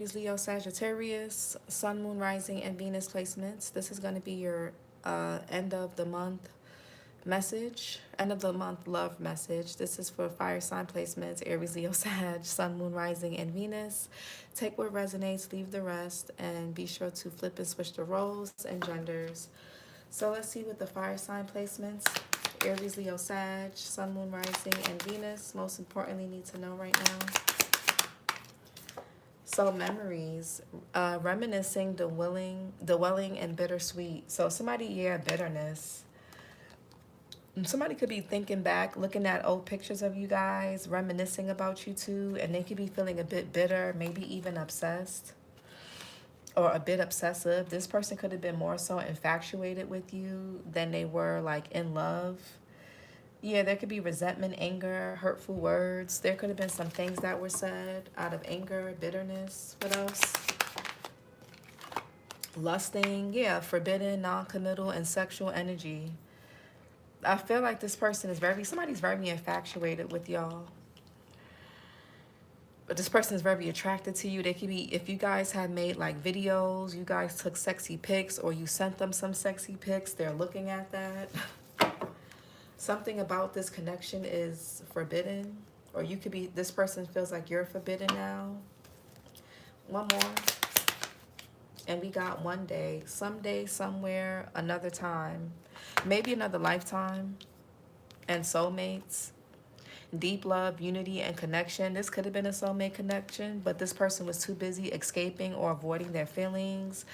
Leo, Sagittarius, Sun, Moon, Rising, and Venus placements. This is going to be your end of the month message, end of the month love message. This is for fire sign placements, Aries, Leo, Sag, Sun, Moon, Rising, and Venus. Take what resonates, leave the rest, and be sure to flip and switch the roles and genders. So let's see what the fire sign placements, Aries, Leo, Sag, Sun, Moon, Rising, and Venus, most importantly need to know right now. So memories, reminiscing, dwelling, and bittersweet. So somebody, yeah, bitterness. Somebody could be thinking back, looking at old pictures of you guys, reminiscing about you two, and they could be feeling a bit bitter, maybe even obsessed or a bit obsessive. This person could have been more so infatuated with you than they were like in love. Yeah, there could be resentment, anger, hurtful words. There could have been some things that were said out of anger, bitterness. What else? Lusting, yeah, forbidden, non-committal, and sexual energy. I feel like this person is somebody's very infatuated with y'all. But this person is very attracted to you. They could be, if you guys had made like videos, you guys took sexy pics, or you sent them some sexy pics, they're looking at that. Something about this connection is forbidden, or you could be, this person feels like you're forbidden now. One more. And we got one day, someday, somewhere, another time, maybe another lifetime, and soulmates, deep love, unity, and connection. This could have been a soulmate connection, but this person was too busy escaping or avoiding their feelings,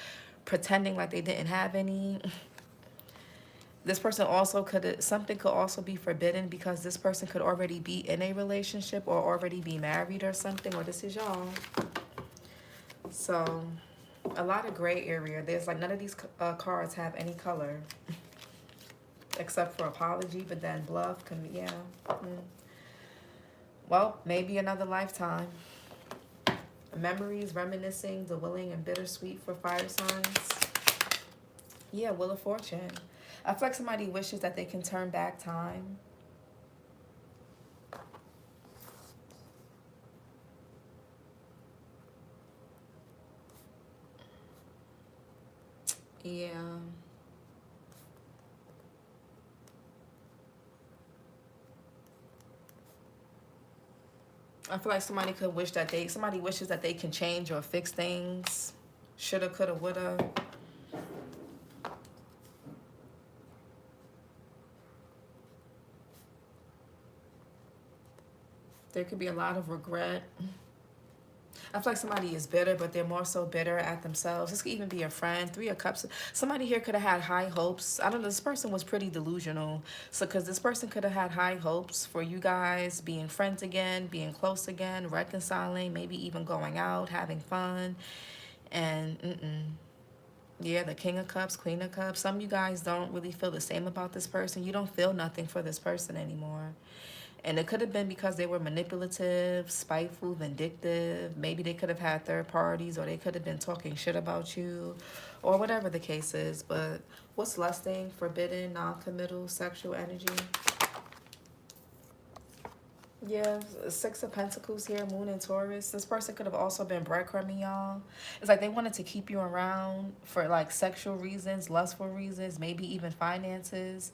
pretending like they didn't have any. This person also something could also be forbidden because this person could already be in a relationship or already be married or something, or this is y'all. So a lot of gray area. There's like none of these cards have any color except for apology, but then bluff can, yeah. Well, maybe another lifetime. Memories, reminiscing, dwelling, and bittersweet for fire signs. Yeah, Wheel of Fortune. I feel like somebody wishes that they can turn back time. Yeah. I feel like somebody wishes that they can change or fix things. Shoulda, coulda, woulda. There could be a lot of regret. I feel like somebody is bitter, but they're more so bitter at themselves. This could even be a friend. Three of Cups. Somebody here could have had high hopes. I don't know. This person was pretty delusional. So because this person could have had high hopes for you guys being friends again, being close again, reconciling, maybe even going out, having fun. And yeah, the King of Cups, Queen of Cups. Some of you guys don't really feel the same about this person. You don't feel nothing for this person anymore. And it could have been because they were manipulative, spiteful, vindictive. Maybe they could have had third parties, or they could have been talking shit about you, or whatever the case is. But what's lusting, forbidden, non-committal, sexual energy? Yeah, Six of Pentacles here, Moon and Taurus. This person could have also been breadcrumbing y'all. It's like they wanted to keep you around for like sexual reasons, lustful reasons, maybe even finances.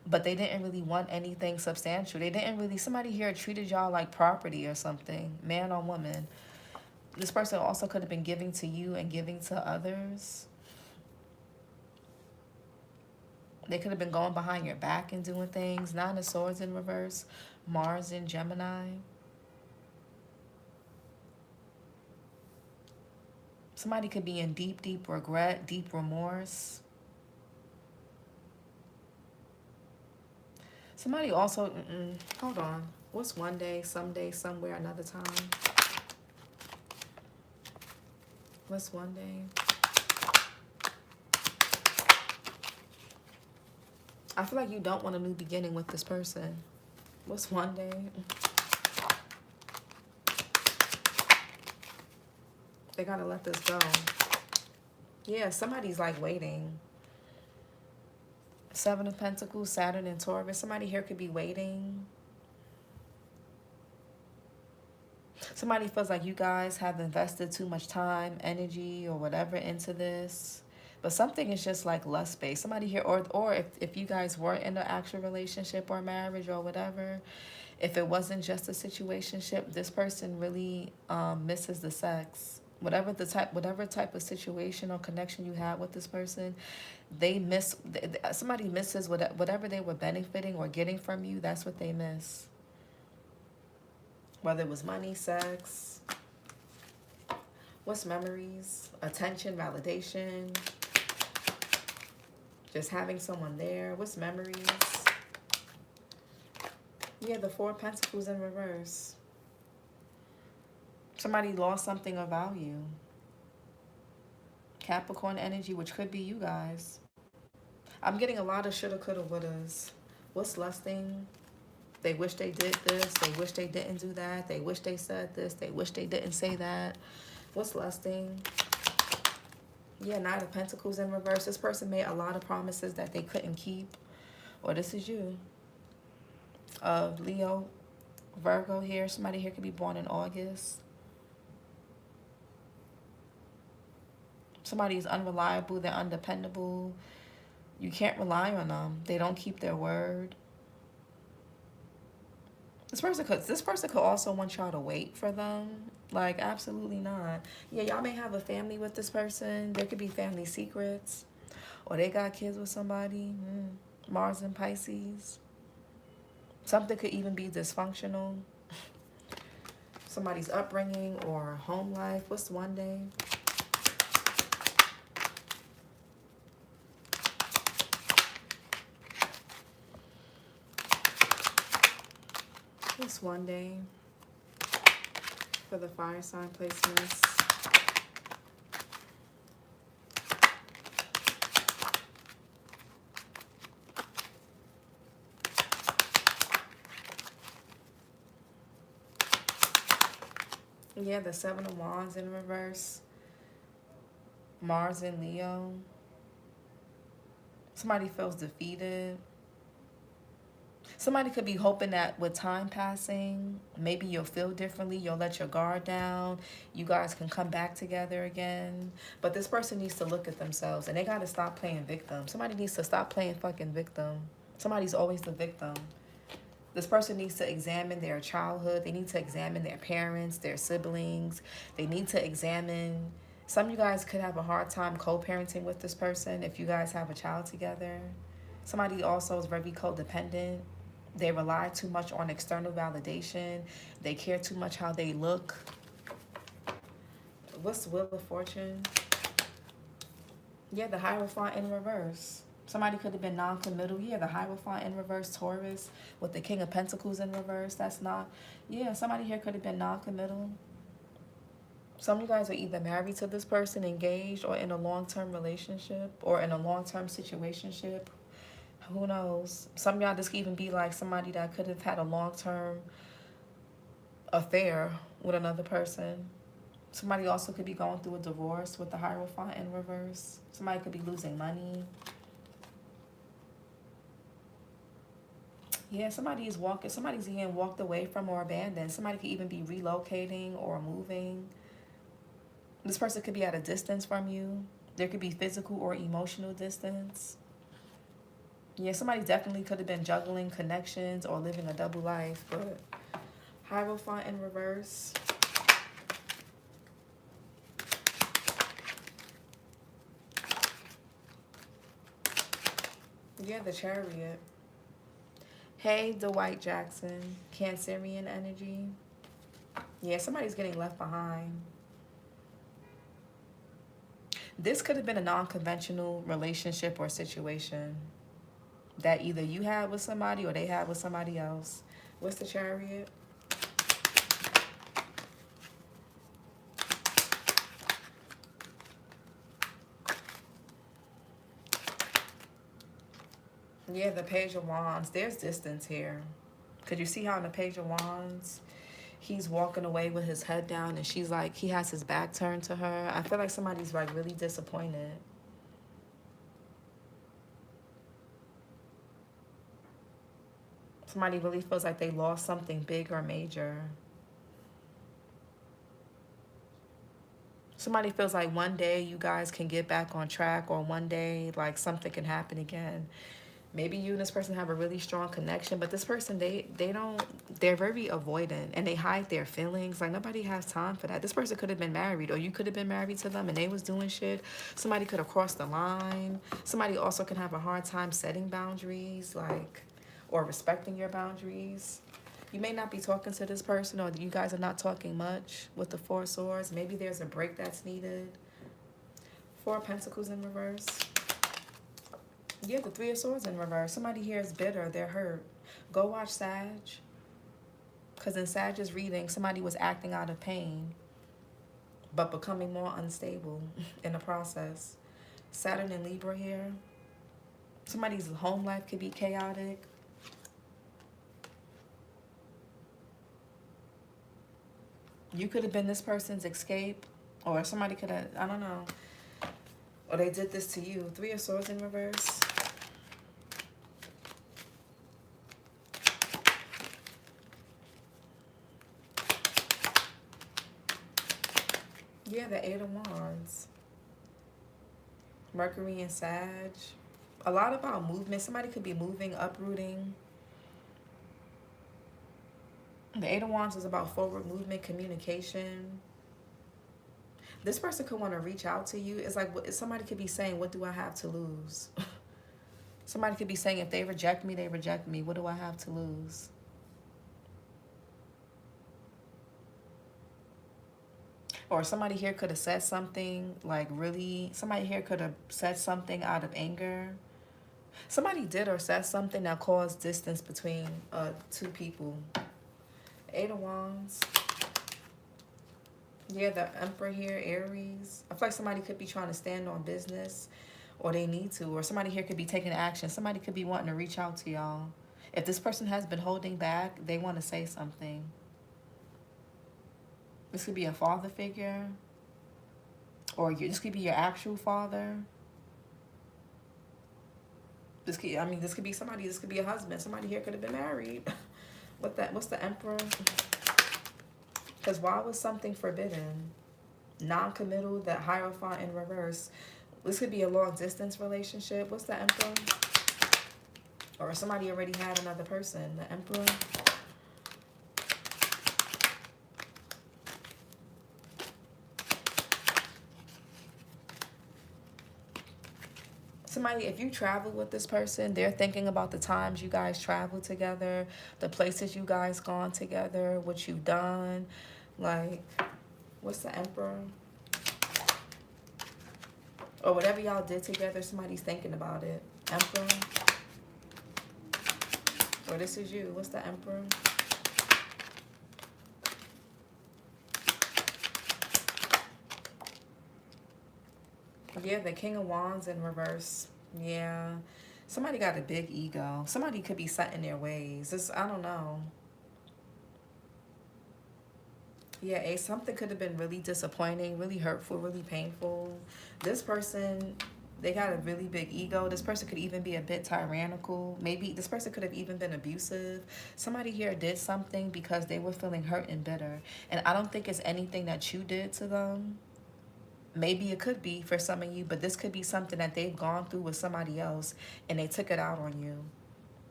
But they didn't really want anything substantial. They didn't really, somebody here treated y'all like property or something, man or woman. This person also could have been giving to you and giving to others. They could have been going behind your back and doing things. Nine of Swords in reverse. Mars in Gemini. Somebody could be in deep, deep regret, deep remorse. Somebody also, hold on. What's one day, someday, somewhere, another time? What's one day? I feel like you don't want a new beginning with this person. What's one day? They gotta let this go. Yeah, somebody's like waiting. Seven of Pentacles, Saturn and Taurus. Somebody here could be waiting. Somebody feels like you guys have invested too much time, energy, or whatever into this. But something is just like lust based. Somebody here, or if you guys were in an actual relationship or marriage or whatever, if it wasn't just a situationship, this person really misses the sex. Whatever type of situation or connection you have with this person, somebody misses whatever they were benefiting or getting from you. That's what they miss. Whether it was money, sex, what's memories, attention, validation, just having someone there. What's memories? Yeah, the Four of Pentacles in reverse. Somebody lost something of value. Capricorn energy, which could be you guys. I'm getting a lot of shoulda, coulda, wouldas. What's lusting? They wish they did this. They wish they didn't do that. They wish they said this. They wish they didn't say that. What's lusting? Yeah, Knight of Pentacles in reverse. This person made a lot of promises that they couldn't keep. Or this is you. Leo, Virgo here. Somebody here could be born in August. Somebody is unreliable. They're undependable. You can't rely on them. They don't keep their word. This person could also want y'all to wait for them. Like, absolutely not. Yeah, y'all may have a family with this person. There could be family secrets. Or they got kids with somebody. Mars and Pisces. Something could even be dysfunctional. Somebody's upbringing or home life. What's one day? What's one day for the fire sign placements? Yeah, the Seven of Wands in reverse. Mars and Leo. Somebody feels defeated. Somebody could be hoping that with time passing, maybe you'll feel differently. You'll let your guard down. You guys can come back together again. But this person needs to look at themselves, and they got to stop playing victim. Somebody needs to stop playing fucking victim. Somebody's always the victim. This person needs to examine their childhood. They need to examine their parents, their siblings. They need to examine... Some of you guys could have a hard time co-parenting with this person if you guys have a child together. Somebody also is very codependent. They rely too much on external validation. They care too much how they look. What's the Wheel of Fortune? Yeah, the Hierophant in reverse. Somebody could have been non-committal. Yeah, the Hierophant in reverse, Taurus, with the King of Pentacles in reverse. That's not... Yeah, somebody here could have been non-committal. Some of you guys are either married to this person, engaged, or in a long-term relationship, or in a long-term situationship. Who knows? Some of y'all, this could even be like somebody that could have had a long-term affair with another person. Somebody also could be going through a divorce with the Hierophant in reverse. Somebody could be losing money. Yeah, somebody's getting walked away from or abandoned. Somebody could even be relocating or moving. This person could be at a distance from you. There could be physical or emotional distance. Yeah, somebody definitely could have been juggling connections or living a double life, but Hierophant in reverse. Yeah, the Chariot. Hey, Dwight Jackson. Cancerian energy. Yeah, somebody's getting left behind. This could have been a non-conventional relationship or situation that either you had with somebody or they had with somebody else. What's the Chariot? Yeah, the Page of Wands. There's distance here. Could you see how in the Page of Wands, he's walking away with his head down and she's like, he has his back turned to her. I feel like somebody's like really disappointed. Somebody really feels like they lost something big or major. Somebody feels like one day you guys can get back on track, or one day like something can happen again. Maybe you and this person have a really strong connection, but this person, they're very avoidant and they hide their feelings. Like, nobody has time for that. This person could have been married, or you could have been married to them and they was doing shit. Somebody could have crossed the line. Somebody also can have a hard time setting boundaries, like, or respecting your boundaries. You may not be talking to this person, or you guys are not talking much with the Four of Swords. Maybe there's a break that's needed. Four of Pentacles in reverse. Yeah, the Three of Swords in reverse. Somebody here is bitter. They're hurt. Go watch Sag. Because in Sag's reading, somebody was acting out of pain, but becoming more unstable in the process. Saturn and Libra here. Somebody's home life could be chaotic. You could have been this person's escape. Or somebody could have, I don't know. Or they did this to you. Three of Swords in reverse. Yeah, the Eight of Wands. Mercury and Sag. A lot about movement. Somebody could be moving, uprooting. The Eight of Wands is about forward movement, communication. This person could want to reach out to you. It's like somebody could be saying, what do I have to lose? Somebody could be saying, if they reject me, they reject me. What do I have to lose? Or somebody here could have said something, like really, somebody here could have said something out of anger. Somebody did or said something that caused distance between two people. Eight of Wands. Yeah, the Emperor here, Aries. I feel like somebody could be trying to stand on business, or they need to, or somebody here could be taking action. Somebody could be wanting to reach out to y'all. If this person has been holding back, they want to say something. This could be a father figure, or this could be your actual father. This could be somebody. This could be a husband. Somebody here could have been married. What's the Emperor? Because why was something forbidden? Non-committal, the Hierophant in reverse. This could be a long-distance relationship. What's the Emperor? Or somebody already had another person. The Emperor. Somebody, if you travel with this person, they're thinking about the times you guys traveled together, the places you guys gone together, what you've done. Like, what's the Emperor? Or whatever y'all did together, somebody's thinking about it. Emperor. Or this is you. What's the Emperor? Yeah, the King of Wands in reverse. Yeah. Somebody got a big ego. Somebody could be set in their ways. I don't know. Yeah, something could have been really disappointing, really hurtful, really painful. This person, they got a really big ego. This person could even be a bit tyrannical. Maybe this person could have even been abusive. Somebody here did something because they were feeling hurt and bitter. And I don't think it's anything that you did to them. Maybe it could be for some of you, but this could be something that they've gone through with somebody else and they took it out on you.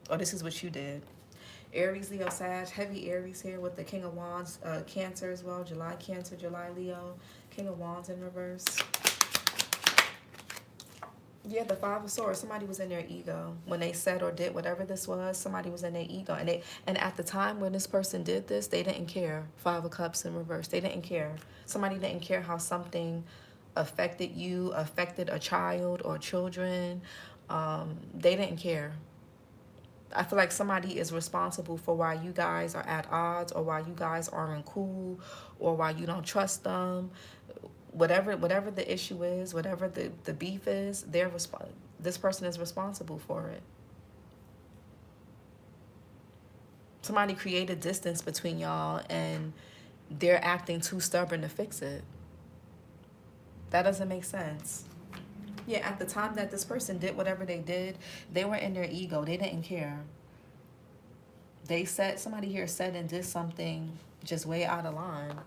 Or this is what you did. Aries, Leo, Sag. Heavy Aries here with the King of Wands. Cancer as well. July Cancer, July Leo. King of Wands in reverse. Yeah, the Five of Swords. Somebody was in their ego. When they said or did whatever this was, somebody was in their ego. And at the time when this person did this, they didn't care. Five of Cups in reverse. They didn't care. Somebody didn't care how something affected you, affected a child or children. They didn't care. I feel like somebody is responsible for why you guys are at odds, or why you guys aren't cool, or why you don't trust them. Whatever the issue is, whatever the beef is, this person is responsible for it. Somebody created distance between y'all and they're acting too stubborn to fix it. That doesn't make sense. Yeah, at the time that this person did whatever they did, they were in their ego. They didn't care. Somebody here said and did something just way out of line.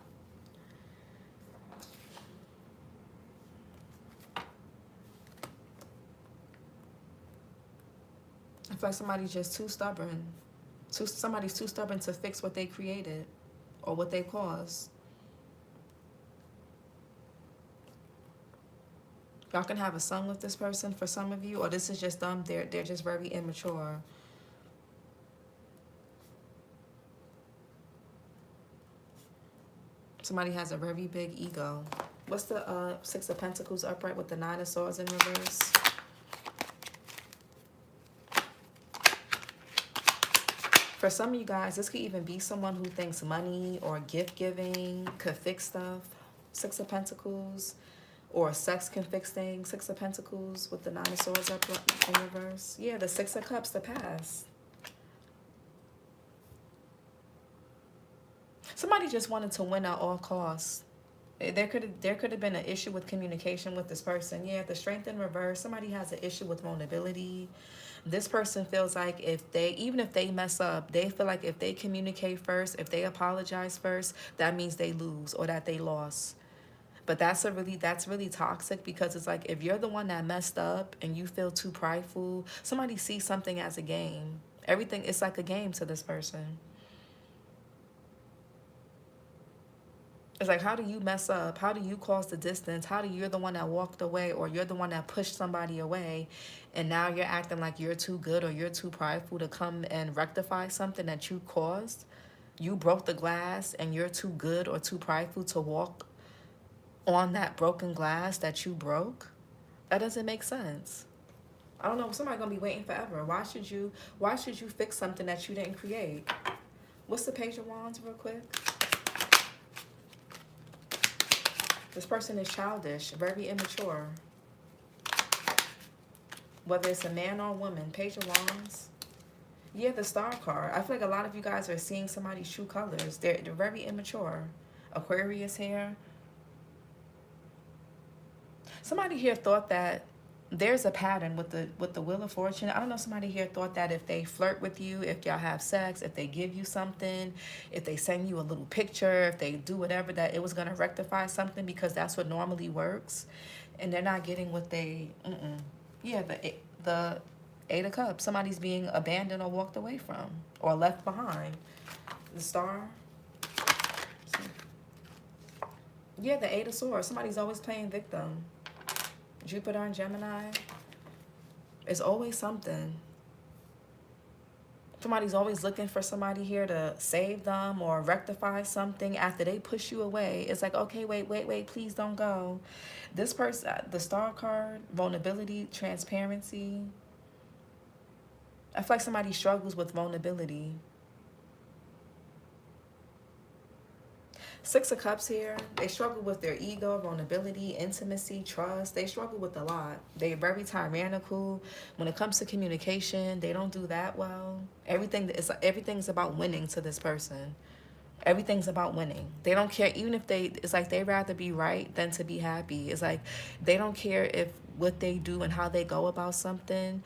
feel like somebody's just too stubborn. Somebody's too stubborn to fix what they created or what they caused. Y'all can have a son with this person for some of you, or this is just them. They're just very immature. Somebody has a very big ego. What's the Six of Pentacles upright with the Nine of Swords in reverse? For some of you guys, this could even be someone who thinks money or gift giving could fix stuff. Six of Pentacles. Or sex can fix things. Six of Pentacles with the Nine of Swords up in reverse. Yeah, the Six of Cups, the past. Somebody just wanted to win at all costs. There could have been an issue with communication with this person. Yeah, the Strength in reverse. Somebody has an issue with vulnerability. This person feels like even if they mess up, they feel like if they communicate first, if they apologize first, that means they lose or that they lost. But that's really toxic, because it's like if you're the one that messed up and you feel too prideful, somebody sees something as a game. Everything, it's like a game to this person. It's like, how do you mess up? How do you cause the distance? How do you're the one that walked away, or you're the one that pushed somebody away, and now you're acting like you're too good or you're too prideful to come and rectify something that you caused? You broke the glass and you're too good or too prideful to walk on that broken glass that you broke? That doesn't make sense. I don't know, somebody's gonna be waiting forever. Why should you fix something that you didn't create? What's the Page of Wands real quick? This person is childish, very immature. Whether it's a man or a woman. Page of Wands. Yeah, the Star card. I feel like a lot of you guys are seeing somebody's true colors. They're very immature. Aquarius here. Somebody here thought that there's a pattern with the Wheel of Fortune. I don't know, somebody here thought that if they flirt with you, if y'all have sex, if they give you something, if they send you a little picture, if they do whatever, that it was going to rectify something, because that's what normally works. And they're not getting what they... Yeah, the Eight of Cups. Somebody's being abandoned or walked away from or left behind. The Star. Yeah, the Eight of Swords. Somebody's always playing victim. Jupiter and Gemini. It's always something. Somebody's always looking for somebody here to save them or rectify something after they push you away. It's like, okay, wait, please don't go. This person, the Star card, vulnerability, transparency. I feel like somebody struggles with vulnerability. Six of Cups here. They struggle with their ego, vulnerability, intimacy, trust. They struggle with a lot. They're very tyrannical. When it comes to communication, they don't do that well. Everything's about winning to this person. Everything's about winning. They don't care, even if it's like they'd rather be right than to be happy. It's like they don't care if what they do and how they go about something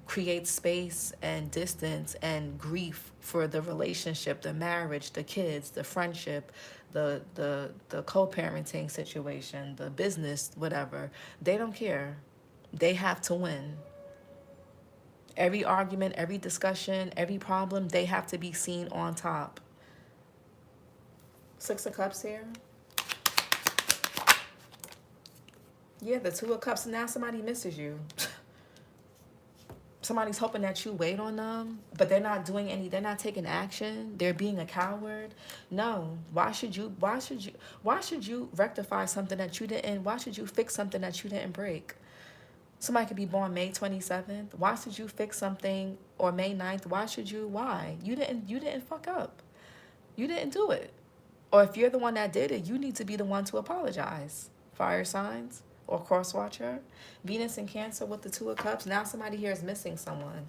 creates space and distance and grief for the relationship, the marriage, the kids, the friendship, the co-parenting situation, the business, whatever. They don't care. They have to win. Every argument, every discussion, every problem, they have to be seen on top. Six of Cups here. Yeah, the Two of Cups. Now somebody misses you. Somebody's hoping that you wait on them, but they're not taking action. They're being a coward. No. Why should you rectify something that you didn't? Why should you fix something that you didn't break? Somebody could be born May 27th. Why should you fix something, or May 9th? Why? You didn't fuck up. You didn't do it. Or if you're the one that did it, you need to be the one to apologize. Fire signs. Or cross watcher. Venus and Cancer with the Two of Cups. Now somebody here is missing someone.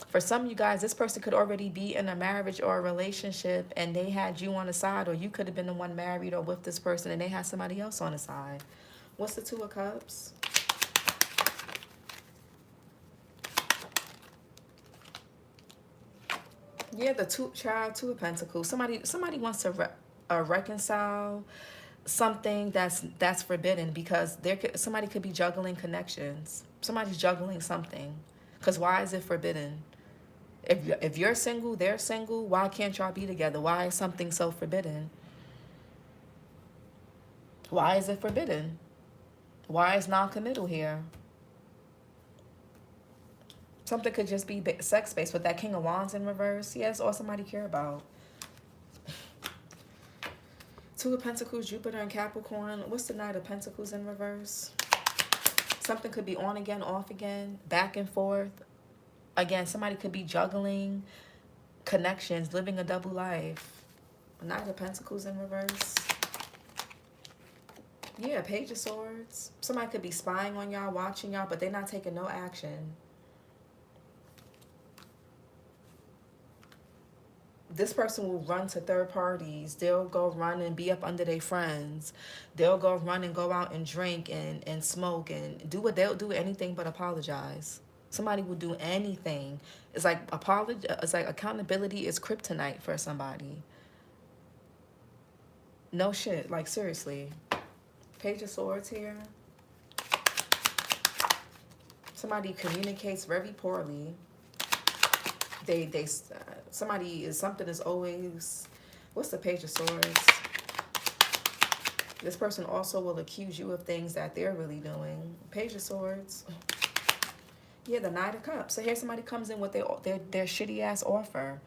For some of you guys, this person could already be in a marriage or a relationship and they had you on the side, or you could have been the one married or with this person and they had somebody else on the side. What's the Two of Cups? Yeah, the Two of Pentacles. Somebody wants to reconcile something that's forbidden, because somebody could be juggling connections. Somebody's juggling something. Because why is it forbidden? If you're single, they're single, why can't y'all be together? Why is something so forbidden? Why is it forbidden? Why is non-committal here? Something could just be sex-based with that King of Wands in reverse. Yeah, it's all somebody care about. Two of Pentacles, Jupiter and Capricorn. What's the Knight of Pentacles in reverse? Something could be on again, off again, back and forth. Again, somebody could be juggling connections, living a double life. Knight of Pentacles in reverse. Yeah, Page of Swords. Somebody could be spying on y'all, watching y'all, but they're not taking no action. This person will run to third parties. They'll go run and be up under their friends. They'll go run and go out and drink and smoke and do what they'll do, anything but apologize. Somebody will do anything. It's like it's like accountability is kryptonite for somebody. No shit, like seriously. Page of Swords here. Somebody communicates very poorly. Something is always, what's the Page of Swords? This person also will accuse you of things that they're really doing. Page of Swords. Yeah, the Knight of Cups. So here somebody comes in with their shitty ass offer.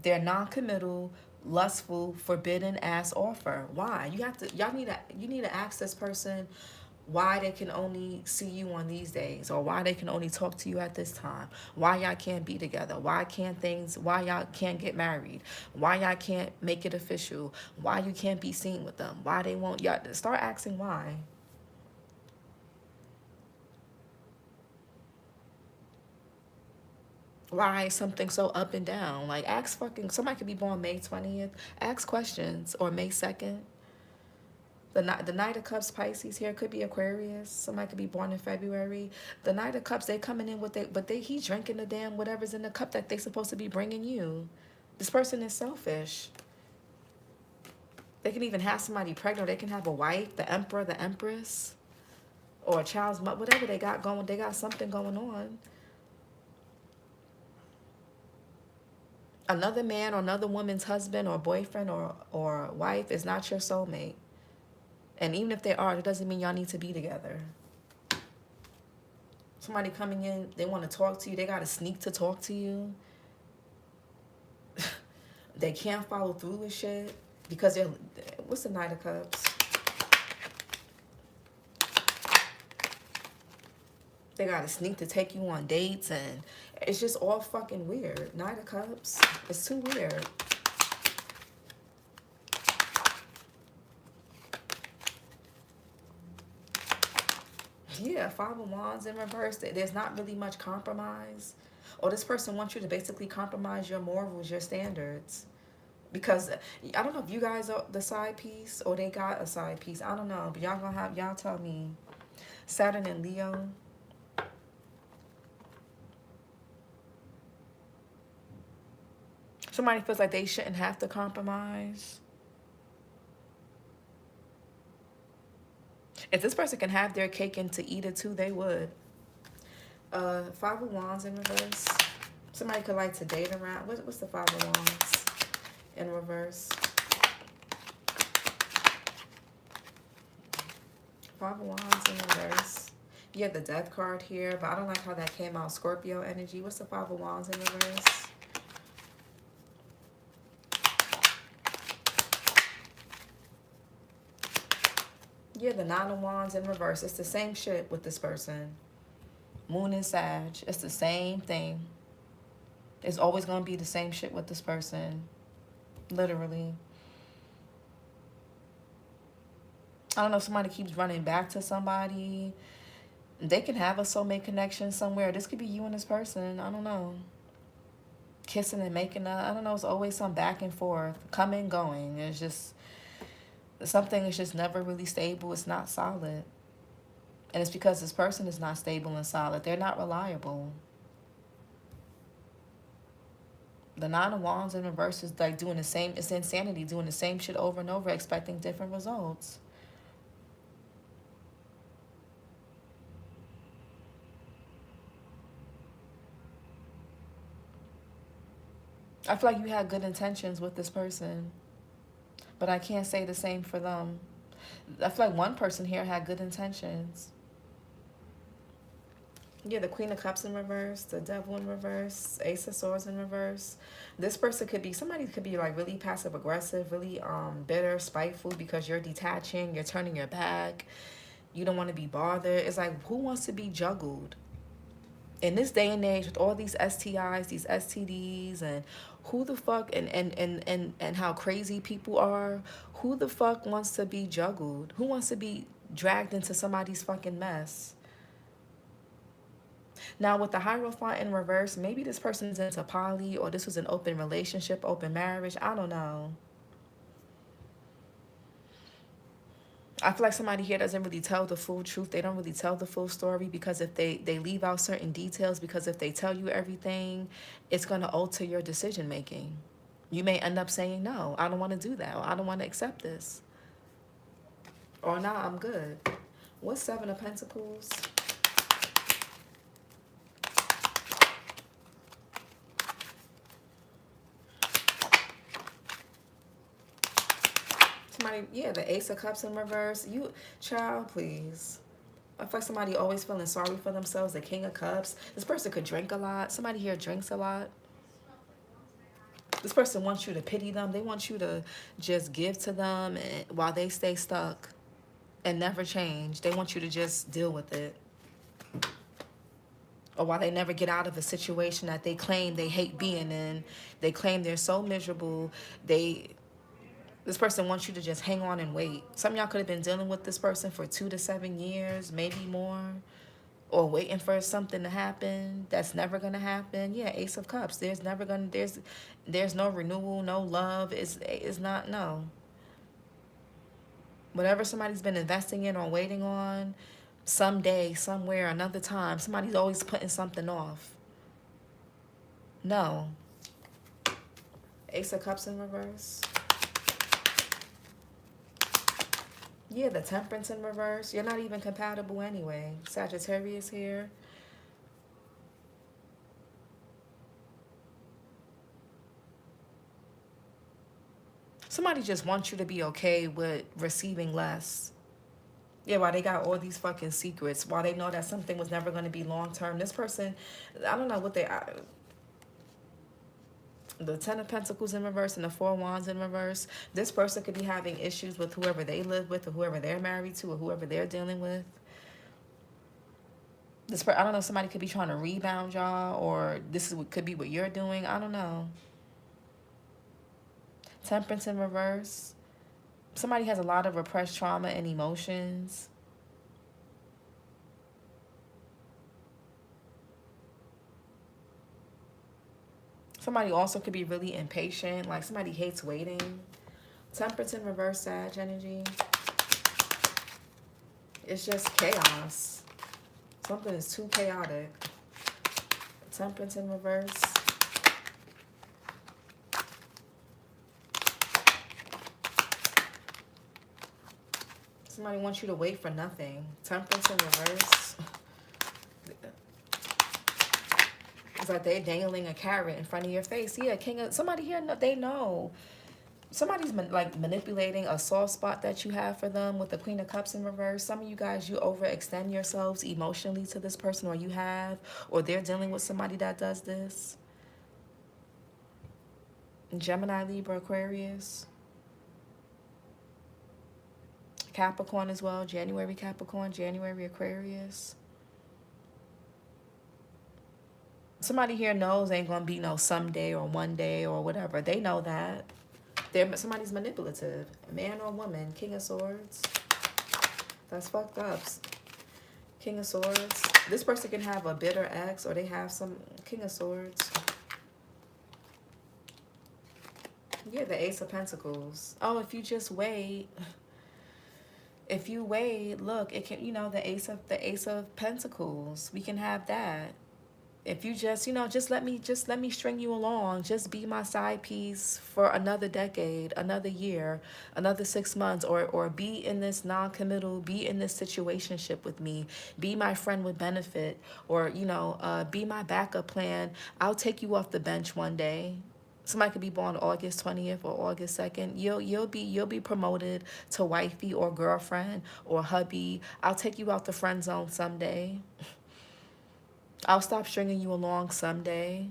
Their non-committal, lustful, forbidden ass offer. Why? You need to ask this person why they can only see you on these days, or why they can only talk to you at this time, why y'all can't be together, why y'all can't get married, why y'all can't make it official, why you can't be seen with them, why they won't. Y'all start asking why. Why is something so up and down? Like, ask fucking, somebody could be born May 20th, ask questions, or May 2nd. The Knight of Cups, Pisces here, could be Aquarius. Somebody could be born in February. The Knight of Cups, they coming in with he's drinking the damn whatever's in the cup that they supposed to be bringing you. This person is selfish. They can even have somebody pregnant. They can have a wife, the Emperor, the Empress, or a child's mother, whatever they got going. They got something going on. Another man or another woman's husband or boyfriend or wife is not your soulmate. And even if they are, it doesn't mean y'all need to be together. Somebody coming in, they want to talk to you. They got to sneak to talk to you. They can't follow through with shit because they're... What's the Knight of Cups? They got to sneak to take you on dates, and it's just all fucking weird. Knight of Cups. It's too weird. Yeah, Five of Wands in reverse. There's not really much compromise. Or this person wants you to basically compromise your morals, your standards. Because I don't know if you guys are the side piece or they got a side piece. I don't know. But y'all gonna have, y'all tell me. Saturn and Leo. Somebody feels like they shouldn't have to compromise. If this person can have their cake and to eat it too, they would. Five of Wands in reverse. Somebody could like to date around. What's the Five of Wands in reverse? Five of Wands in reverse. You have the Death card here, but I don't like how that came out. Scorpio energy. What's the Five of Wands in reverse? Yeah, the Nine of Wands in reverse. It's the same shit with this person. Moon and Sag. It's the same thing. It's always going to be the same shit with this person. Literally. I don't know if somebody keeps running back to somebody. They can have a soulmate connection somewhere. This could be you and this person. I don't know. Kissing and making up. I don't know. It's always some back and forth. Coming, going. It's just... Something is just never really stable. It's not solid. And it's because this person is not stable and solid. They're not reliable. The Nine of Wands in reverse is like doing the same. It's insanity. Doing the same shit over and over, expecting different results. I feel like you had good intentions with this person, but I can't say the same for them. I feel like one person here had good intentions. Yeah, the Queen of Cups in reverse, the Devil in reverse, Ace of Swords in reverse. This person could be, somebody could be like really passive aggressive, really bitter, spiteful because you're detaching, you're turning your back. You don't want to be bothered. It's like, who wants to be juggled? In this day and age with all these STIs, these STDs, and who the fuck, and how crazy people are, who the fuck wants to be juggled? Who wants to be dragged into somebody's fucking mess? Now, with the Hierophant in reverse, maybe this person's into poly, or this was an open relationship, open marriage. I don't know. I feel like somebody here doesn't really tell the full truth. They don't really tell the full story, because if they leave out certain details, because if they tell you everything, it's going to alter your decision making. You may end up saying, no, I don't want to do that, or I don't want to accept this. Or, nah, I'm good. What's Seven of Pentacles? Somebody, yeah, the Ace of Cups in reverse. You, child, please. I feel like somebody always feeling sorry for themselves. The King of Cups. This person could drink a lot. Somebody here drinks a lot. This person wants you to pity them. They want you to just give to them while they stay stuck and never change. They want you to just deal with it. Or while they never get out of a situation that they claim they hate being in. They claim they're so miserable. This person wants you to just hang on and wait. Some of y'all could have been dealing with this person for 2 to 7 years, maybe more. Or waiting for something to happen that's never going to happen. Yeah, Ace of Cups. There's never going to, there's no renewal, no love. It's not, no. Whatever somebody's been investing in or waiting on, someday, somewhere, another time, somebody's always putting something off. No. Ace of Cups in reverse. Yeah, the Temperance in reverse. You're not even compatible anyway. Sagittarius here. Somebody just wants you to be okay with receiving less. Yeah, while they got all these fucking secrets, while they know that something was never going to be long-term. This person, I don't know what they... the Ten of Pentacles in reverse and the Four of Wands in reverse. This person could be having issues with whoever they live with, or whoever they're married to, or whoever they're dealing with. I don't know, somebody could be trying to rebound y'all, or this could be what you're doing. I don't know. Temperance in reverse. Somebody has a lot of repressed trauma and emotions. Somebody also could be really impatient. Like somebody hates waiting. Temperance in reverse, Sag energy. It's just chaos. Something is too chaotic. Temperance in reverse. Somebody wants you to wait for nothing. Temperance in reverse. It's like they're dangling a carrot in front of your face. Yeah, somebody here, they know. Somebody's like manipulating a soft spot that you have for them with the Queen of Cups in reverse. Some of you guys, you overextend yourselves emotionally to this person, or you have, or they're dealing with somebody that does this. Gemini, Libra, Aquarius. Capricorn as well. January Capricorn, January Aquarius. Somebody here knows ain't gonna be no someday or one day or whatever. They know that. Somebody's manipulative. Man or woman. King of Swords. That's fucked up. King of Swords. This person can have a bitter ex, or they have some... King of Swords. Yeah, the Ace of Pentacles. Oh, if you just wait... If you wait, look, it can, you know, the Ace of Pentacles. We can have that. If you just, you know, just let me string you along. Just be my side piece for another decade, another year, another 6 months, or be in this non-committal, be in this situationship with me, be my friend with benefit, or, you know, be my backup plan. I'll take you off the bench one day. Somebody could be born August 20th or August 2nd. You'll be promoted to wifey or girlfriend or hubby. I'll take you out the friend zone someday. I'll stop stringing you along someday.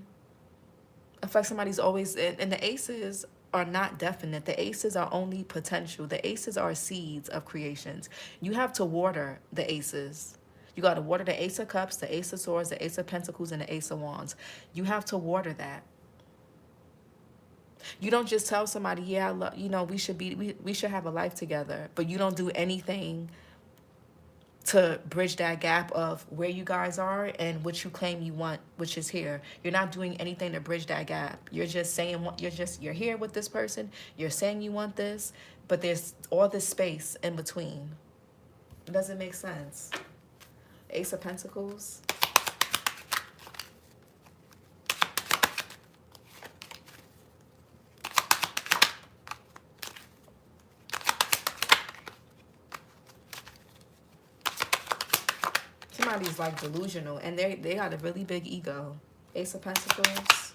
I feel like somebody's always, and the aces are not definite. The aces are only potential. The aces are seeds of creations. You have to water the aces. You got to water the Ace of Cups, the Ace of Swords, the Ace of Pentacles, and the Ace of Wands. You have to water that. You don't just tell somebody, yeah, we should have a life together, but you don't do anything to bridge that gap of where you guys are and what you claim you want, which is here. You're not doing anything to bridge that gap. You're just saying you're here with this person. You're saying you want this, but there's all this space in between. It doesn't make sense. Ace of Pentacles. Somebody's like delusional, and they got a really big ego. Ace of Pentacles.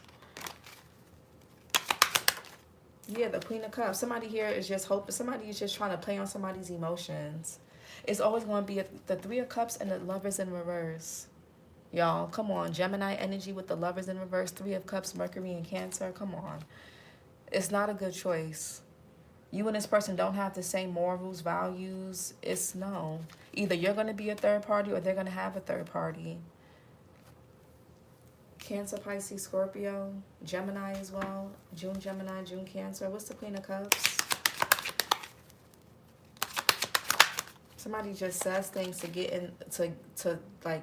Yeah, the Queen of Cups. Somebody here is just hoping. Somebody is just trying to play on somebody's emotions. It's always going to be the Three of Cups and the Lovers in reverse. Y'all, come on. Gemini energy with the Lovers in reverse. Three of Cups, Mercury and Cancer. Come on. It's not a good choice. You and this person don't have the same morals, values. It's no. Either you're going to be a third party or they're going to have a third party. Cancer, Pisces, Scorpio, Gemini as well. June Gemini, June Cancer. What's the Queen of Cups? Somebody just says things to get in to like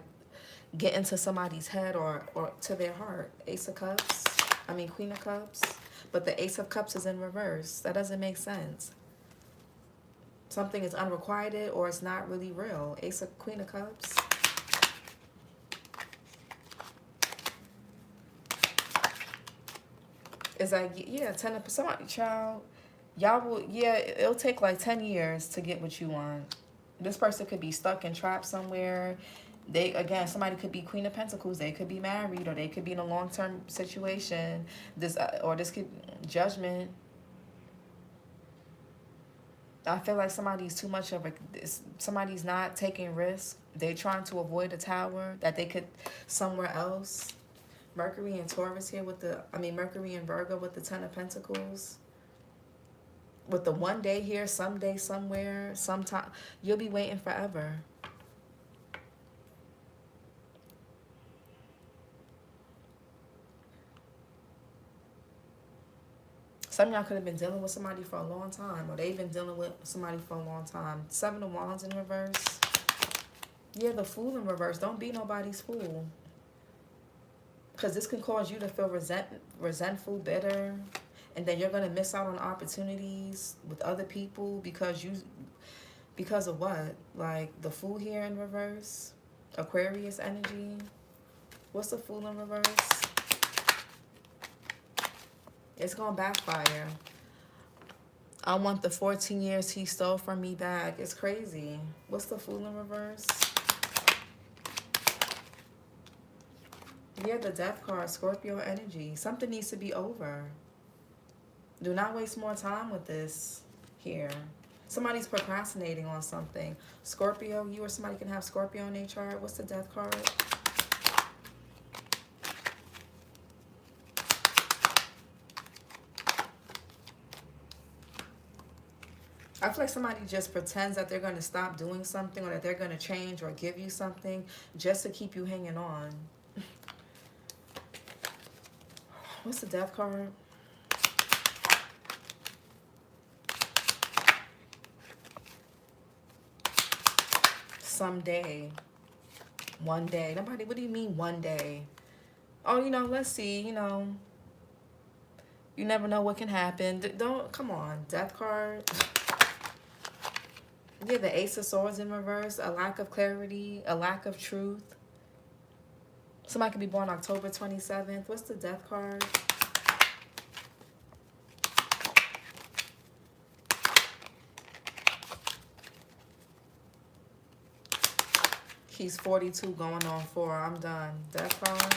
get into somebody's head or to their heart. Ace of Cups. Queen of Cups. But the Ace of Cups is in reverse. That doesn't make sense. Something is unrequited or it's not really real. Queen of Cups. It's like, yeah, 10 of somebody, child. Y'all will, yeah, it'll take like 10 years to get what you want. This person could be stuck and trapped somewhere. Somebody could be Queen of Pentacles. They could be married, or they could be in a long-term situation. This could Judgment. I feel like somebody's too much of somebody's not taking risks. They're trying to avoid a tower that they could somewhere else. Mercury and Taurus here with Mercury and Virgo with the Ten of Pentacles. With the one day here, someday, somewhere, sometime. You'll be waiting forever. Some of y'all could have been dealing with somebody for a long time, or they've been dealing with somebody for a long time. Seven of Wands in reverse. Yeah, the Fool in reverse. Don't be nobody's fool. Because this can cause you to feel resentful, bitter. And then you're going to miss out on opportunities with other people because of what? Like the Fool here in reverse. Aquarius energy. What's the Fool in reverse? It's going to backfire. I want the 14 years he stole from me back. It's crazy. What's the Fool in reverse? Yeah, the Death card, Scorpio energy. Something needs to be over. Do not waste more time with this here. Somebody's procrastinating on something. Scorpio, you or somebody can have Scorpio in their chart. What's the Death card? I feel like somebody just pretends that they're going to stop doing something or that they're going to change or give you something just to keep you hanging on. What's the Death card? Someday. One day. Nobody, what do you mean one day? Oh, let's see, you never know what can happen. Don't, come on. Death card. Yeah, the Ace of Swords in reverse. A lack of clarity. A lack of truth. Somebody could be born October 27th. What's the Death card? He's 42 going on 4. I'm done. Death card.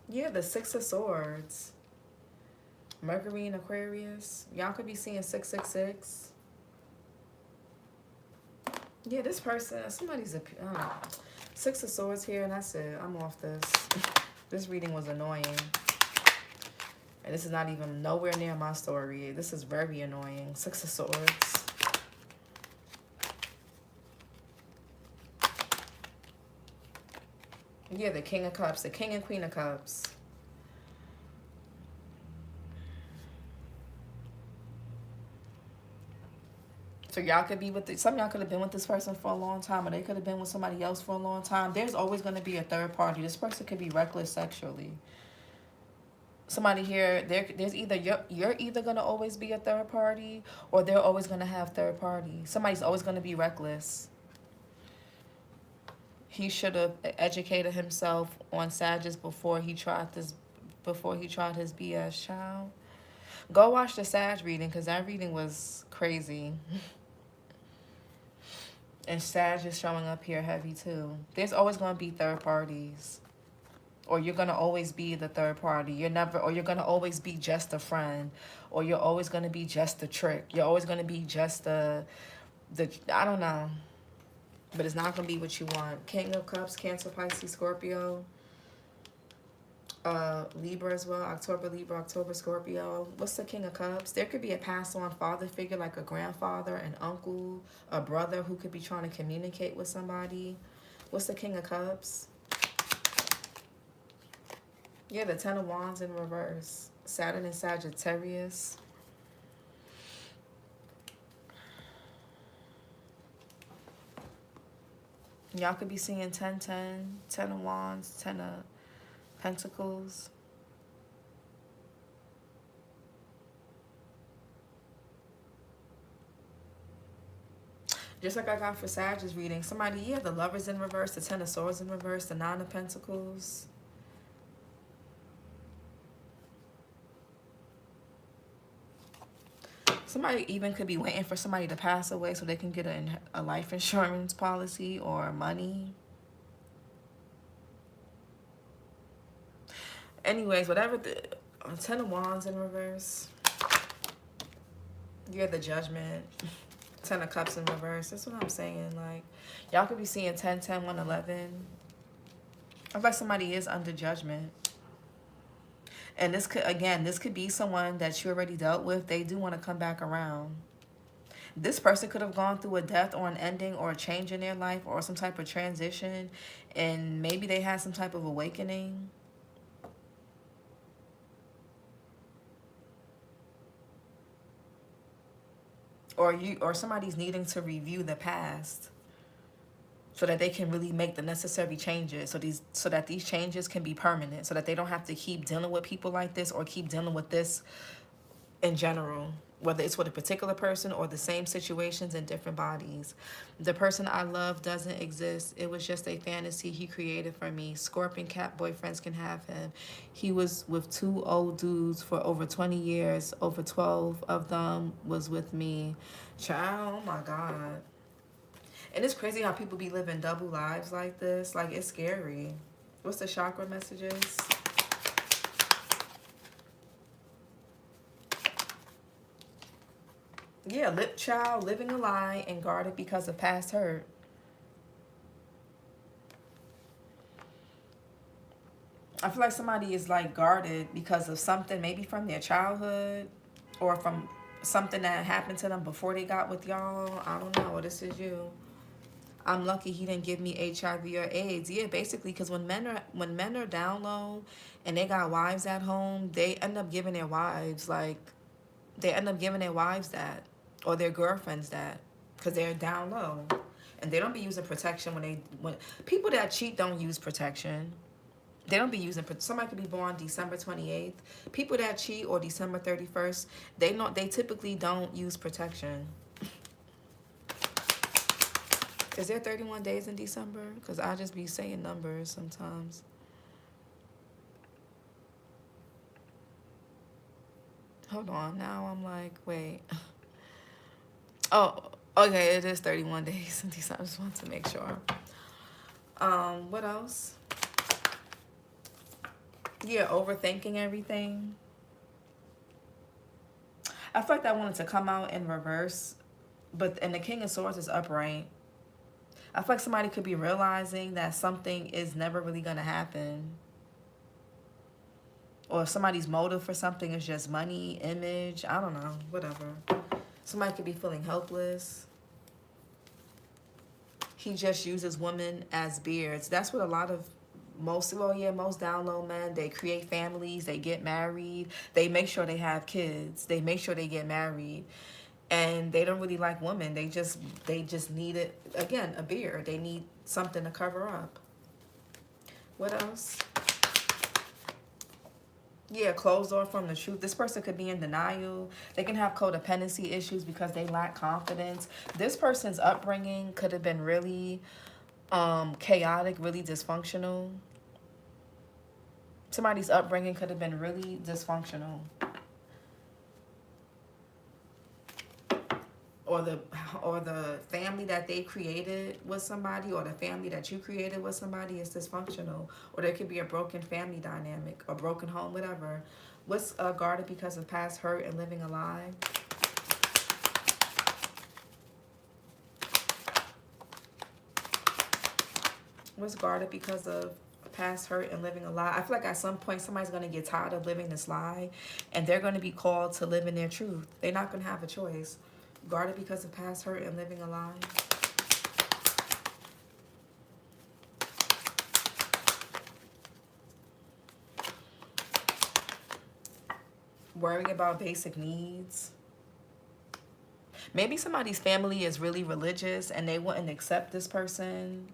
Yeah, the Six of Swords. Mercury and Aquarius. Y'all could be seeing 666. Yeah, this person, somebody's a, I don't know. Six of Swords here, and that's it. I'm off this. This reading was annoying. And this is not even nowhere near my story. This is very annoying. Six of Swords. Yeah, the King of Cups. The King and Queen of Cups. So y'all could be with some of y'all could have been with this person for a long time, or they could have been with somebody else for a long time. There's always going to be a third party. This person could be reckless sexually. Somebody here, there's either you're either going to always be a third party, or they're always going to have third party. Somebody's always going to be reckless. He should have educated himself on Sagittarius before he tried his BS, child. Go watch the Sag reading, because that reading was crazy. And Sag is showing up here heavy too. There's always going to be third parties. Or you're going to always be the third party. You're going to always be just a friend. Or you're always going to be just a trick. You're always going to be just the I don't know. But it's not going to be what you want. King of Cups, Cancer, Pisces, Scorpio. Libra as well. October, Libra, October, Scorpio. What's the King of Cups? There could be a passed on father figure, like a grandfather, an uncle, a brother who could be trying to communicate with somebody. What's the King of Cups? Yeah, the Ten of Wands in reverse. Saturn and Sagittarius. Y'all could be seeing 10-10, Ten of Wands, 10 of Pentacles. Just like I got for Sagittarius reading. Somebody, yeah, the Lovers in reverse, the Ten of Swords in reverse, the Nine of Pentacles. Somebody even could be waiting for somebody to pass away so they can get a life insurance policy or money. Anyways, whatever. Ten of Wands in reverse. You're the Judgment. Ten of Cups in reverse. That's what I'm saying. Like, y'all could be seeing 10, 10, 1, 11. I feel like somebody is under judgment. And this could be someone that you already dealt with. They do want to come back around. This person could have gone through a death or an ending or a change in their life or some type of transition. And maybe they had some type of awakening. Or somebody's needing to review the past so that they can really make the necessary changes, so that these changes can be permanent, so that they don't have to keep dealing with people like this or keep dealing with this in general, whether it's with a particular person or the same situations in different bodies. The person I love doesn't exist. It was just a fantasy he created for me. Scorpion cat boyfriends can have him. He was with 2 old dudes for over 20 years. Over 12 of them was with me. Child, oh my God. And it's crazy how people be living double lives like this. Like, it's scary. What's the chakra messages? Yeah, child living a lie and guarded because of past hurt. I feel like somebody is like guarded because of something, maybe from their childhood or from something that happened to them before they got with y'all. I don't know. This is you. I'm lucky he didn't give me HIV or AIDS. Yeah, basically, because when men are down low and they got wives at home, they end up giving their wives that, or their girlfriends that, because they're down low, and they don't be using protection when people that cheat don't use protection. They don't be using. Somebody could be born December 28th. People that cheat or December 31st, they typically don't use protection. Is there 31 days in December? Because I just be saying numbers sometimes. Hold on. Now I'm like, wait. Oh, okay. It is 31 days in December. I just want to make sure. What else? Yeah, overthinking everything. I feel like I wanted to come out in reverse, and the King of Swords is upright. I feel like somebody could be realizing that something is never really going to happen. Or somebody's motive for something is just money, image, I don't know, whatever. Somebody could be feeling helpless. He just uses women as beards. That's what a lot of most down low men, they create families, they get married, they make sure they have kids, they make sure they get married, and they don't really like women. They just need it, again, a beard. They need something to cover up. What else? Yeah, closed off from the truth. This person could be in denial. They can have codependency issues because they lack confidence. This person's upbringing could have been really chaotic, really dysfunctional. Somebody's upbringing could have been really dysfunctional. Or the family that they created with somebody, or the family that you created with somebody is dysfunctional. Or there could be a broken family dynamic, a broken home, whatever. What's guarded because of past hurt and living a lie? What's guarded because of past hurt and living a lie? I feel like at some point somebody's going to get tired of living this lie, and they're going to be called to live in their truth. They're not going to have a choice. Guarded because of past hurt and living a lie. Worrying about basic needs. Maybe somebody's family is really religious and they wouldn't accept this person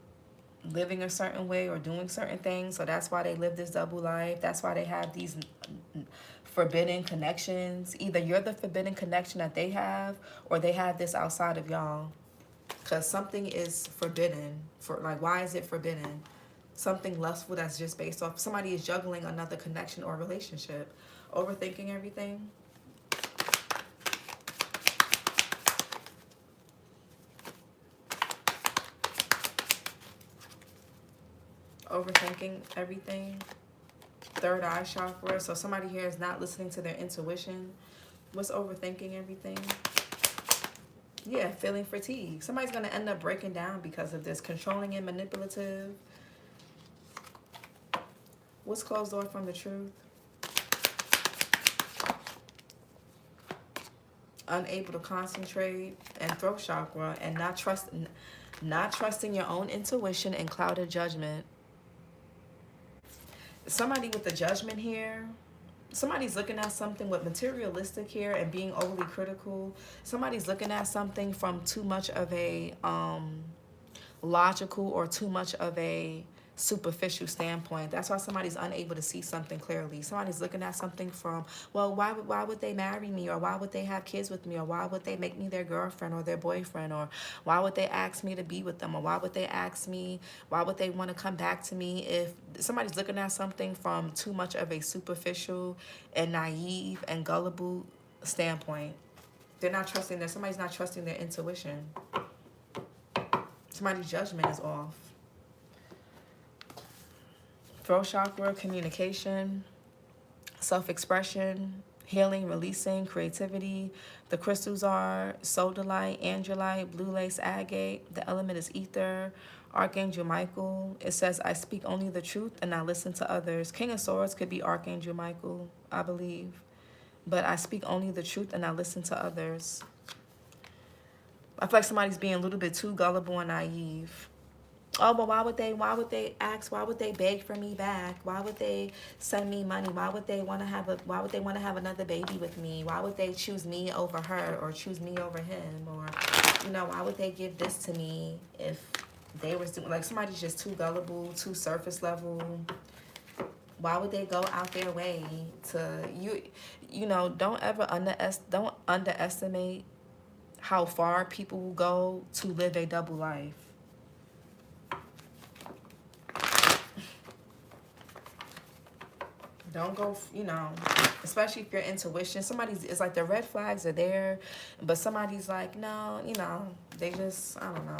living a certain way or doing certain things. So that's why they live this double life. That's why they have these forbidden connections. Either you're the forbidden connection that they have, or they have this outside of y'all. Because something is forbidden. Why is it forbidden? Something lustful that's just based off. Somebody is juggling another connection or relationship. Overthinking everything. Overthinking everything. Third eye chakra. So somebody here is not listening to their intuition. What's overthinking everything? Yeah, feeling fatigue. Somebody's going to end up breaking down because of this. Controlling and manipulative. What's closed off from the truth? Unable to concentrate. And throat chakra. And not trusting your own intuition and clouded judgment. Somebody with the judgment here. Somebody's looking at something with materialistic here and being overly critical. Somebody's looking at something from too much of a logical or too much of a superficial standpoint. That's why somebody's unable to see something clearly. Somebody's looking at something from, well, why would they marry me, or why would they have kids with me, or why would they make me their girlfriend or their boyfriend, or why would they ask me to be with them, or why would they want to come back to me? If somebody's looking at something from too much of a superficial and naive and gullible standpoint. They're not trusting somebody's not trusting their intuition. Somebody's judgment is off. Throat chakra, communication, self-expression, healing, releasing, creativity. The crystals are sodalite, androlite, blue lace, agate. The element is ether. Archangel Michael. It says, I speak only the truth and I listen to others. King of Swords could be Archangel Michael, I believe. But I speak only the truth and I listen to others. I feel like somebody's being a little bit too gullible and naive. Oh, but why would they ask? Why would they beg for me back? Why would they send me money? Why would they want to have another baby with me? Why would they choose me over her, or choose me over him? Or, why would they give this to me if they were doing, like, somebody's just too gullible, too surface level? Why would they go out their way to, don't underestimate how far people will go to live a double life. Don't go, especially if your intuition. It's like the red flags are there, but somebody's like, no, they just, I don't know.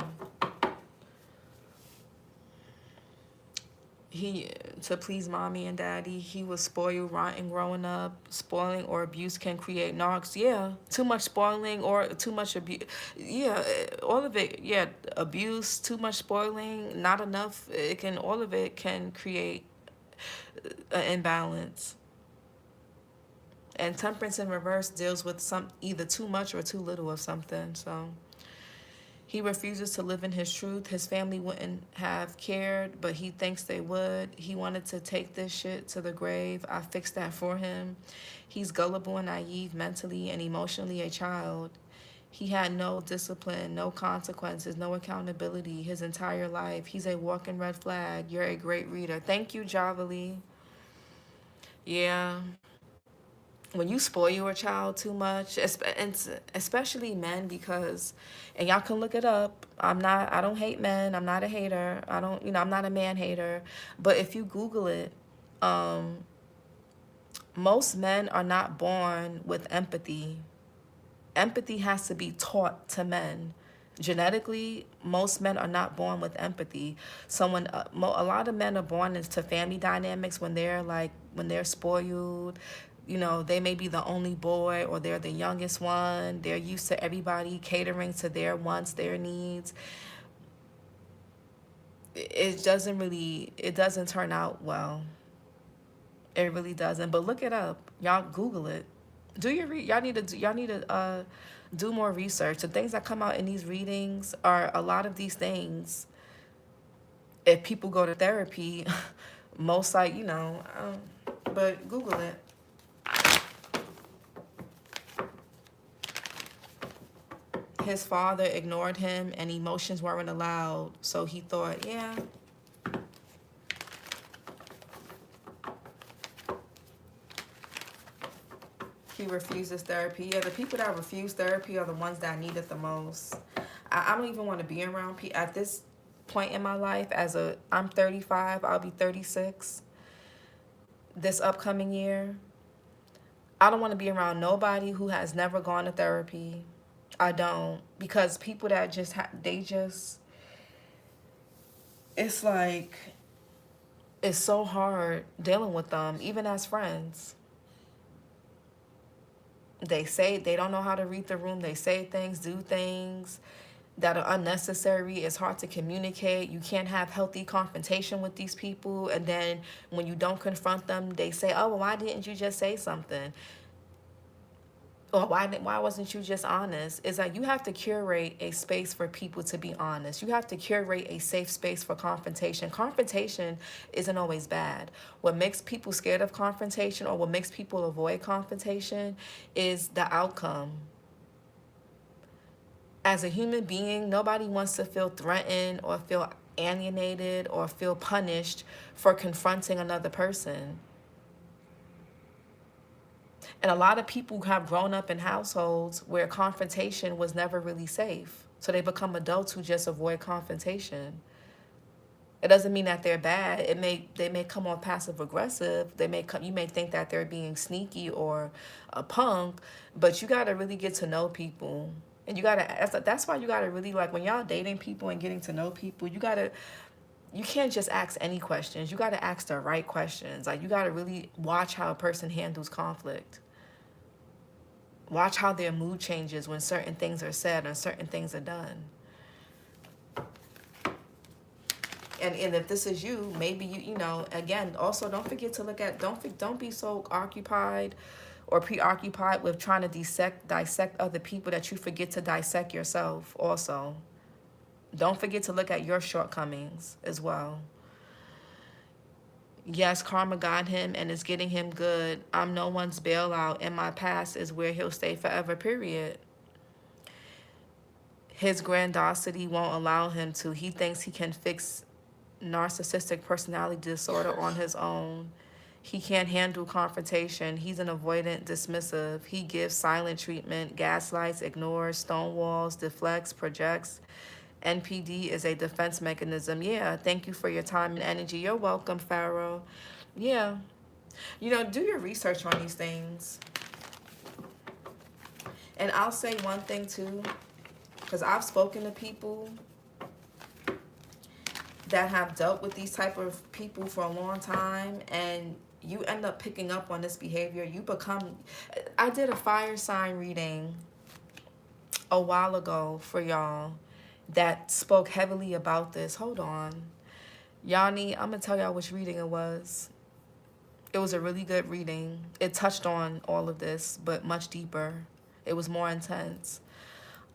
he, to please mommy and daddy, he was spoiled rotten growing up. Spoiling or abuse can create narcs. Yeah, too much spoiling or too much abuse. Yeah, all of it. Yeah, abuse, too much spoiling, not enough. It can, all of it can create an imbalance. And temperance in reverse deals with some, either too much or too little of something. So he refuses to live in his truth. His family wouldn't have cared, but he thinks they would. He wanted to take this shit to the grave. I fixed that for him. He's gullible and naive, mentally and emotionally a child. He had no discipline, no consequences, no accountability his entire life. He's a walking red flag. You're a great reader. Thank you, Javali. Yeah. When you spoil your child too much, and especially men, because, and y'all can look it up. I don't hate men. I'm not a hater. I don't, I'm not a man hater. But if you Google it, um, most men are not born with empathy. Empathy has to be taught to men. Genetically, most men are not born with empathy. Someone, a lot of men are born into family dynamics when they're like, when they're spoiled. They may be the only boy or they're the youngest one. They're used to everybody catering to their wants, their needs. It doesn't turn out well. It really doesn't. But look it up. Y'all Google it. Do your y'all need to do more research. The things that come out in these readings are a lot of these things. If people go to therapy, most like but Google it. His father ignored him and emotions weren't allowed, so he thought, yeah. He refuses therapy. Yeah, the people that refuse therapy are the ones that need it the most. I don't even want to be around people at this point in my life. I'm 35, I'll be 36 this upcoming year. I don't want to be around nobody who has never gone to therapy. I don't, because people that just it's like, it's so hard dealing with them, even as friends. They say they don't know how to read the room. They say things, do things that are unnecessary. It's hard to communicate. You can't have healthy confrontation with these people. And then when you don't confront them, they say, oh, well, why didn't you just say something? Or why wasn't you just honest? It's like you have to curate a space for people to be honest. You have to curate a safe space for confrontation. Confrontation isn't always bad. What makes people scared of confrontation or what makes people avoid confrontation is the outcome. As a human being, nobody wants to feel threatened or feel alienated or feel punished for confronting another person. And a lot of people have grown up in households where confrontation was never really safe. So they become adults who just avoid confrontation. It doesn't mean that they're bad. They may come off passive aggressive. You may think that they're being sneaky or a punk, but you got to really get to know people. And that's why you got to really, like, when y'all dating people and getting to know people, you can't just ask any questions. You got to ask the right questions. Like, you got to really watch how a person handles conflict. Watch how their mood changes when certain things are said and certain things are done. And if this is you, maybe again, also don't forget to look at, don't be so occupied or preoccupied with trying to dissect other people that you forget to dissect yourself also. Don't forget to look at your shortcomings as well. Yes, karma got him and is getting him good. I'm no one's bailout, and my past is where he'll stay forever, period. His grandiosity won't allow him to. He thinks he can fix narcissistic personality disorder on his own. He can't handle confrontation. He's an avoidant, dismissive. He gives silent treatment, gaslights, ignores, stonewalls, deflects, projects. NPD is a defense mechanism. Yeah, thank you for your time and energy. You're welcome, Pharaoh. Yeah. Do your research on these things. And I'll say one thing, too, because I've spoken to people that have dealt with these type of people for a long time, and you end up picking up on this behavior. You become, I did a fire sign reading a while ago for y'all that spoke heavily about this. Hold on. Y'all need, I'm going to tell y'all which reading it was. It was a really good reading. It touched on all of this, but much deeper. It was more intense.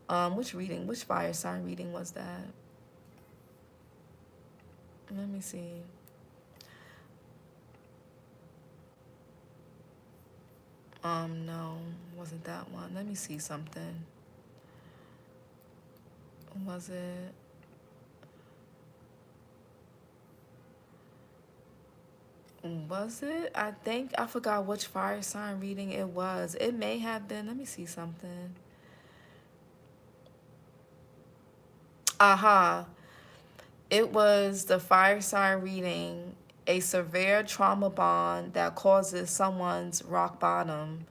Which fire sign reading was that? Let me see. No, wasn't that one. Let me see something. Was it? Was it? I think I forgot which fire sign reading it was. It may have been. Let me see something. Aha. It was the fire sign reading, a severe trauma bond that causes someone's rock bottom.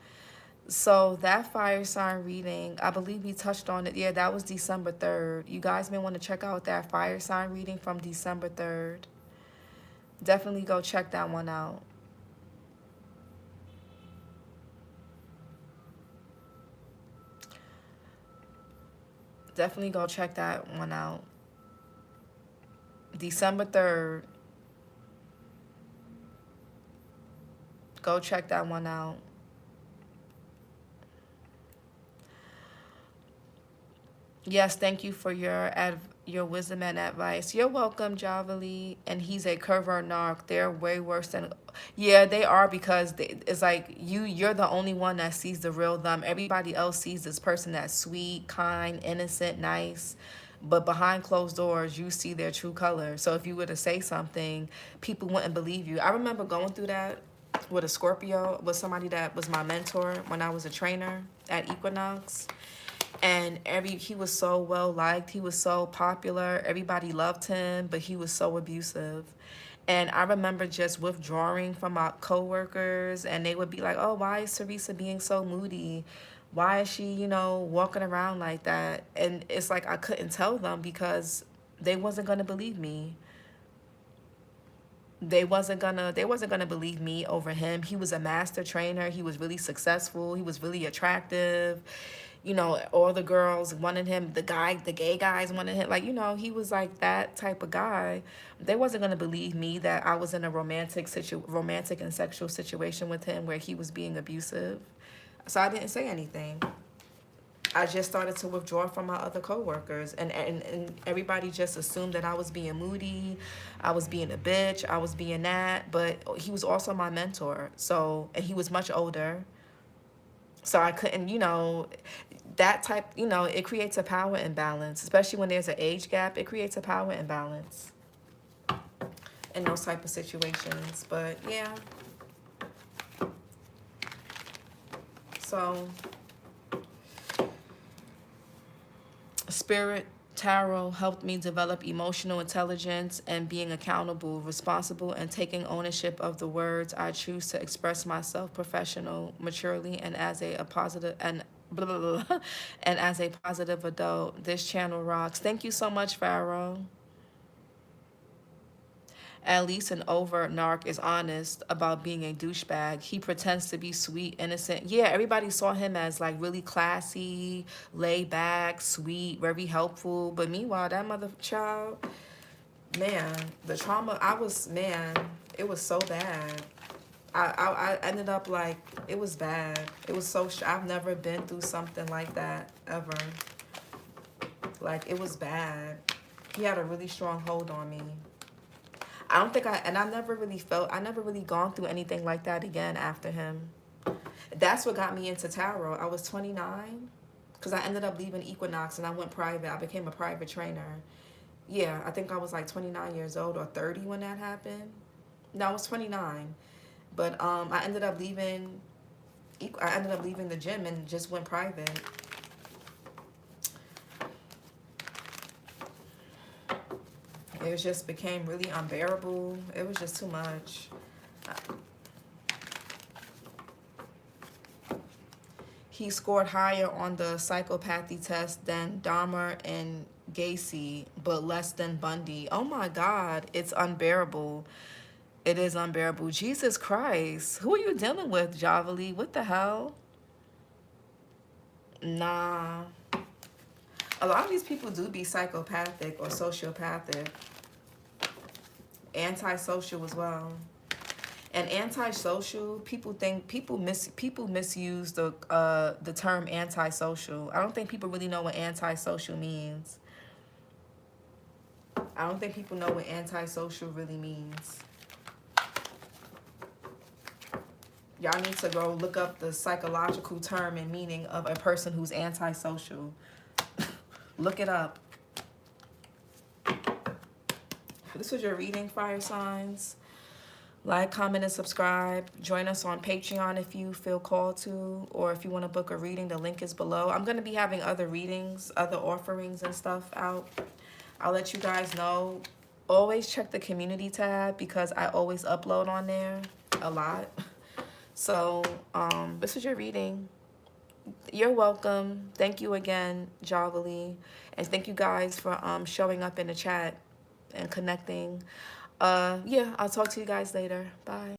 So that fire sign reading, I believe we touched on it. Yeah, that was December 3rd. You guys may want to check out that fire sign reading from December 3rd. Definitely go check that one out. Definitely go check that one out. December 3rd. Go check that one out. Yes, thank you for your wisdom and advice. You're welcome, Javali. And he's a curver narc. They're way worse than... Yeah, they are, because it's like you're the only one that sees the real them. Everybody else sees this person that's sweet, kind, innocent, nice. But behind closed doors, you see their true color. So if you were to say something, people wouldn't believe you. I remember going through that with a Scorpio, with somebody that was my mentor when I was a trainer at Equinox. And he was so well liked, he was so popular, everybody loved him, but he was so abusive. And I remember just withdrawing from my coworkers, and they would be like, oh, why is Teresa being so moody? Why is she, walking around like that? And it's like I couldn't tell them because they wasn't gonna believe me. They wasn't gonna believe me over him. He was a master trainer. He was really successful. He was really attractive. All the girls wanted him. The gay guys wanted him. Like, he was like that type of guy. They wasn't gonna believe me that I was in a romantic and sexual situation with him where he was being abusive. So I didn't say anything. I just started to withdraw from my other coworkers, and everybody just assumed that I was being moody, I was being a bitch, I was being that. But he was also my mentor, and he was much older. So I couldn't, that type, it creates a power imbalance, especially when there's an age gap. It creates a power imbalance in those type of situations. But yeah. So Spirit Tarot helped me develop emotional intelligence and being accountable, responsible, and taking ownership of the words I choose to express myself professional, maturely, and as a positive and blah, blah, blah, and as a positive adult. This channel rocks. Thank you so much, Pharaoh. At least an overt narc is honest about being a douchebag. He pretends to be sweet, innocent. Yeah, everybody saw him as like really classy, laid back, sweet, very helpful. But meanwhile, that mother child, man, the trauma, it was so bad. I ended up like, it was bad. It was so, I've never been through something like that ever. Like, it was bad. He had a really strong hold on me. I never really gone through anything like that again after him. That's what got me into tarot. I was 29 because I ended up leaving Equinox and I went private. I became a private trainer. Yeah, I think I was like 29 years old or 30 when that happened. No, I was 29. But I ended up leaving the gym and just went private. It just became really unbearable. It was just too much. He scored higher on the psychopathy test than Dahmer and Gacy, but less than Bundy. Oh my God, it's unbearable. It is unbearable. Jesus Christ. Who are you dealing with, Javali? What the hell? Nah. A lot of these people do be psychopathic or sociopathic. Antisocial as well. And antisocial, people misuse the term antisocial. I don't think people really know what antisocial means. I don't think people know what antisocial really means. Y'all need to go look up the psychological term and meaning of a person who's antisocial. Look it up. This was your reading, fire signs. Like, comment, and subscribe. Join us on Patreon if you feel called to, or if you want to book a reading, the link is below. I'm going to be having other readings, other offerings and stuff out. I'll let you guys know. Always check the community tab because I always upload on there a lot. So, this is your reading. You're welcome. Thank you again, Javali. And thank you guys for showing up in the chat and connecting. Yeah, I'll talk to you guys later. Bye.